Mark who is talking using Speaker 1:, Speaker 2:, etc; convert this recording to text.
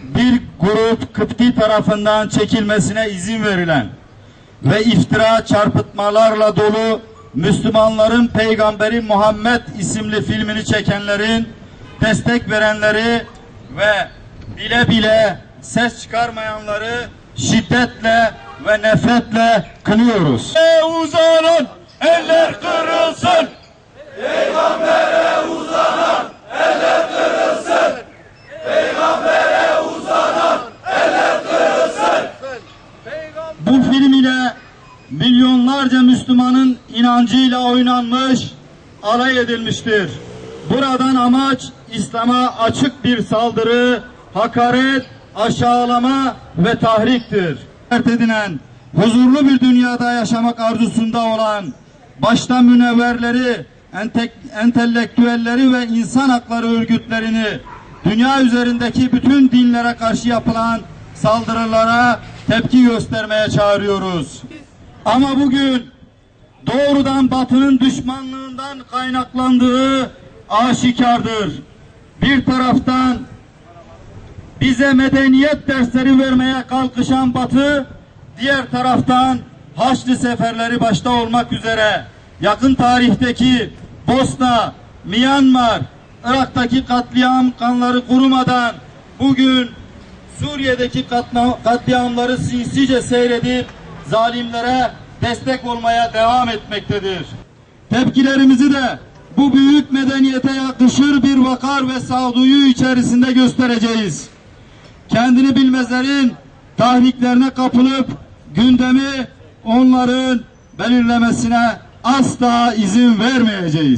Speaker 1: bir grup Kıpti tarafından çekilmesine izin verilen ve iftira çarpıtmalarla dolu Müslümanların Peygamberi Muhammed isimli filmini çekenlerin, destek verenleri ve bile bile ses çıkarmayanları şiddetle ve nefretle kınıyoruz.
Speaker 2: Uzanan eller kırılsın.
Speaker 3: Peygambere uzanan eller kırılsın. Peygambere uzanan eller kırılsın.
Speaker 1: Bu film ile milyonlarca Müslümanın inancıyla oynanmış, alay edilmiştir. Buradan amaç İslam'a açık bir saldırı, hakaret, aşağılama ve tahriktir. Edinen, huzurlu bir dünyada yaşamak arzusunda olan, başta münevverleri, entelektüelleri ve insan hakları örgütlerini, dünya üzerindeki bütün dinlere karşı yapılan saldırılara tepki göstermeye çağırıyoruz. Ama bugün doğrudan Batı'nın düşmanlığından kaynaklandığı aşikardır. Bir taraftan bize medeniyet dersleri vermeye kalkışan Batı, diğer taraftan Haçlı seferleri başta olmak üzere yakın tarihteki Bosna, Myanmar, Irak'taki katliam kanları kurumadan bugün Suriye'deki katliamları sinsice seyredip zalimlere destek olmaya devam etmektedir. Tepkilerimizi de bu büyük medeniyete yakışır bir vakar ve sağduyu içerisinde göstereceğiz. Kendini bilmezlerin tahriklerine kapılıp gündemi onların belirlemesine asla izin vermeyeceğiz.